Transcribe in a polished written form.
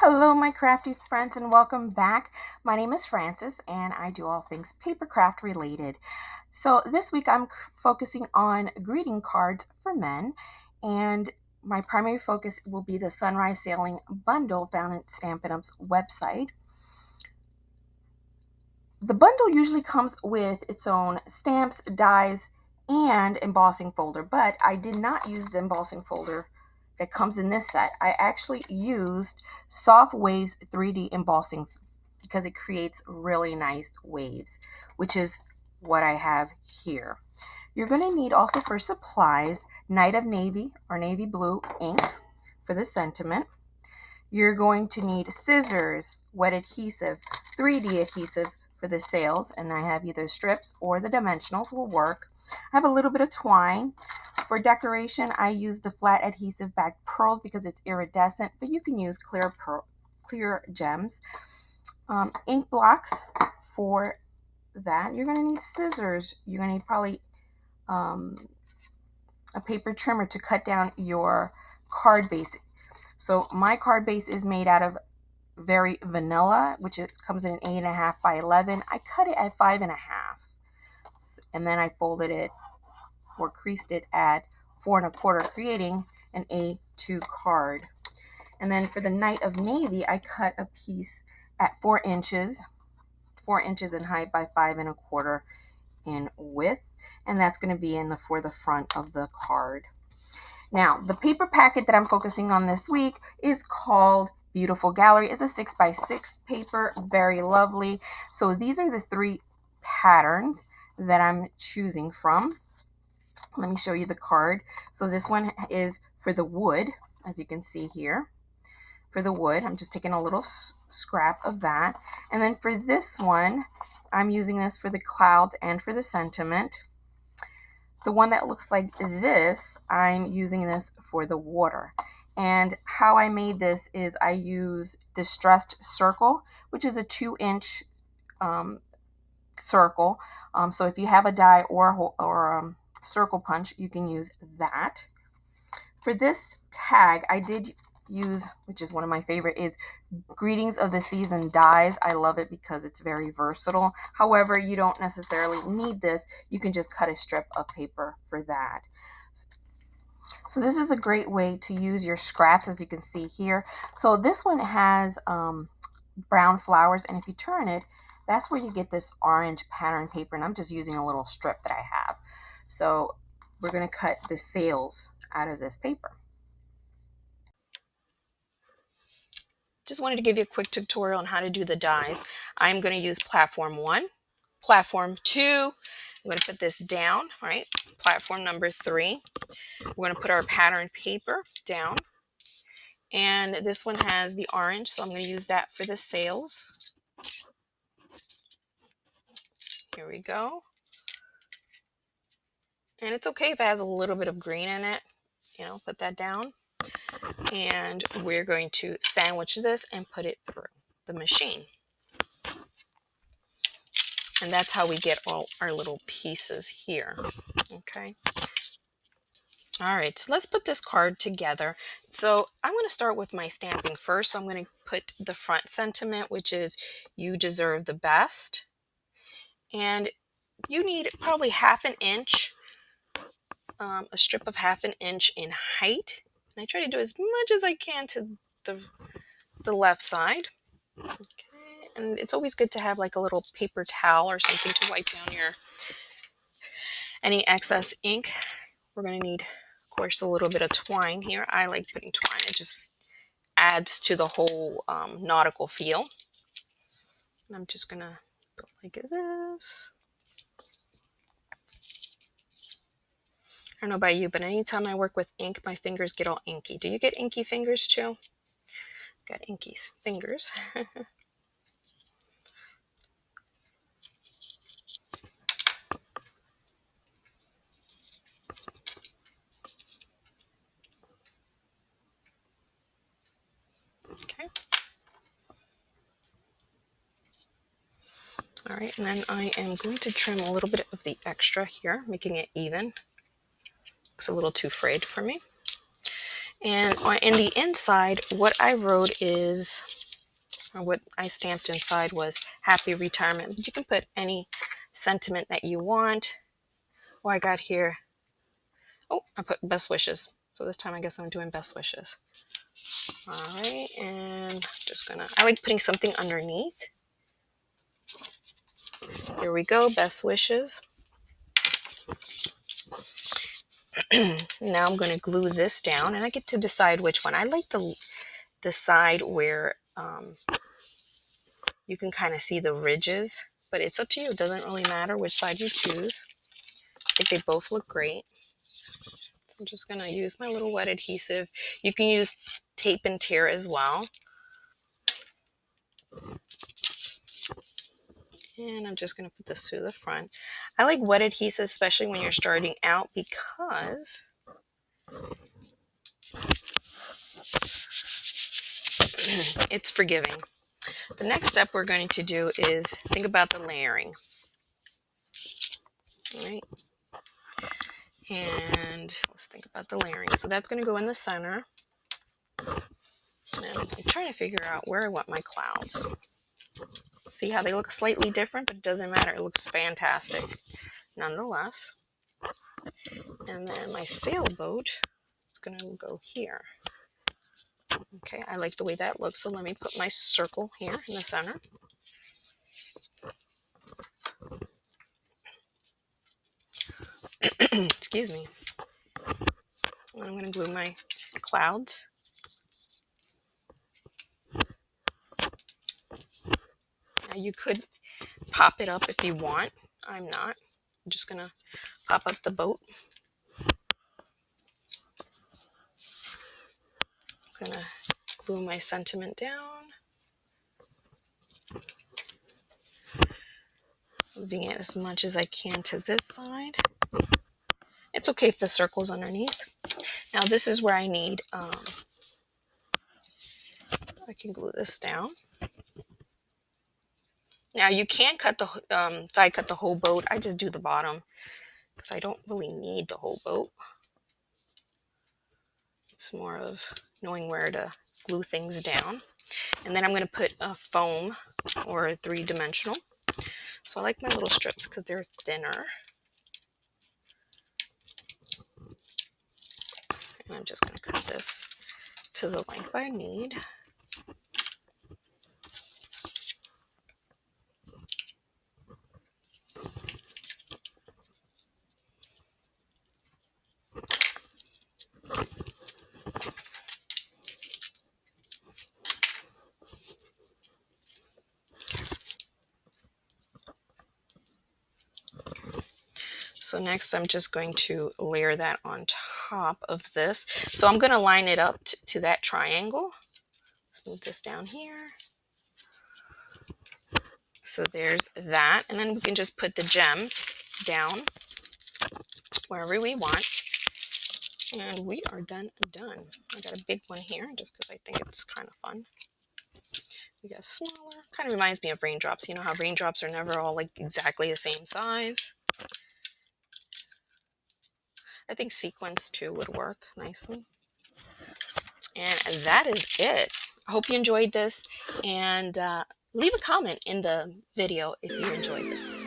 Hello, my crafty friends, and welcome back. My name is Frances, and I do all things papercraft related. So, this week I'm focusing on greeting cards for men, and my primary focus will be the Sunrise Sailing bundle found at Stampin' Up's website. The bundle usually comes with its own stamps, dies, and embossing folder, but I did not use the embossing folder that comes in this set. I actually used Soft Waves 3D embossing because it creates really nice waves, which is what I have here. You're going to need also for supplies Night of Navy or Navy Blue ink for the sentiment. You're going to need scissors, wet adhesive, 3D adhesives for the sails, and I have either strips or the dimensionals will work. I have a little bit of twine. For decoration, I use the flat adhesive back pearls because it's iridescent, but you can use clear gems. Ink blocks for that. You're going to need scissors. You're going to need probably a paper trimmer to cut down your card base. So my card base is made out of very vanilla, which comes in an 8.5 by 11. I cut it at 5.5, and then I folded it or creased it at 4.25, creating an A2 card. And then for the Night of Navy, I cut a piece at 4 inches in height by 5.25 in width, and that's going to be for the front of the card. Now, the paper packet that I'm focusing on this week is called Beautiful Gallery. It's a 6x6 paper, very lovely. So these are the 3 patterns that I'm choosing from. Let me show you the card. So this one is for the wood, as you can see here. For the wood, I'm just taking a little scrap of that. And then for this one, I'm using this for the clouds and for the sentiment. The one that looks like this, I'm using this for the water. And how I made this is I use Distressed Circle, which is a 2-inch circle. So if you have a die or circle punch, you can use that. For this tag, I did use, which is one of my favorite, is Greetings of the Season dies. I love it because it's very versatile. However, you don't necessarily need this. You can just cut a strip of paper for that. So this is a great way to use your scraps, as you can see here. So this one has brown flowers, and if you turn it, that's where you get this orange pattern paper, and I'm just using a little strip that I have. So we're going to cut the sails out of this paper. Just wanted to give you a quick tutorial on how to do the dies. I'm going to use platform 1, platform 2. I'm going to put this down, right? Platform number 3. We're going to put our pattern paper down. And this one has the orange, so I'm going to use that for the sails. Here we go. And it's okay if it has a little bit of green in it. Put that down. And we're going to sandwich this and put it through the machine. And that's how we get all our little pieces here. Okay. All right, so let's put this card together. So I want to start with my stamping first. So I'm going to put the front sentiment, which is "You deserve the best." And you need probably half an inch, a strip of half an inch in height. And I try to do as much as I can to the left side. Okay, and it's always good to have like a little paper towel or something to wipe down any excess ink. We're going to need, of course, a little bit of twine here. I like putting twine. It just adds to the whole nautical feel. And I'm just going to go like this. I don't know about you, but anytime I work with ink, my fingers get all inky. Do you get inky fingers too? Got inky fingers. Okay. All right, and then I am going to trim a little bit of the extra here, making it even. Looks a little too frayed for me. And in the inside, what I wrote is, or what I stamped inside was happy retirement. But you can put any sentiment that you want. Oh, I got here. Oh, I put best wishes. So this time I guess I'm doing best wishes. All right, and just gonna, I like putting something underneath. Here we go, best wishes. Now I'm gonna glue this down and I get to decide which one. I like the side where you can kind of see the ridges, but it's up to you. It doesn't really matter which side you choose. I think they both look great. So I'm just gonna use my little wet adhesive. You can use tape and tear as well. And I'm just going to put this through the front. I like wet adhesive, especially when you're starting out, because it's forgiving. The next step we're going to do is think about the layering. All right. And let's think about the layering. So that's going to go in the center. And I'm trying to figure out where I want my clouds. See how they look slightly different, but it doesn't matter. It looks fantastic nonetheless. And then my sailboat is going to go here. Okay, I like the way that looks, so let me put my circle here in the center. Excuse me. And I'm going to glue my clouds. Now you could pop it up if you want. I'm not. I'm just going to pop up the boat. I'm going to glue my sentiment down. Moving it as much as I can to this side. It's okay if the circle's underneath. Now this is where I need, I can glue this down. Now you can cut the side cut the whole boat. I just do the bottom because I don't really need the whole boat. It's more of knowing where to glue things down. And then I'm going to put a foam or a 3-dimensional. So I like my little strips because they're thinner. And I'm just going to cut this to the length I need. So next I'm just going to layer that on top of this. So I'm going to line it up to that triangle. Let's move this down here. So there's that. And then we can just put the gems down wherever we want. And we are done. I got a big one here just because I think it's kind of fun. We got smaller. Kind of reminds me of raindrops. You know how raindrops are never all like exactly the same size. I think sequins too would work nicely. And that is it. I hope you enjoyed this, and leave a comment in the video if you enjoyed this.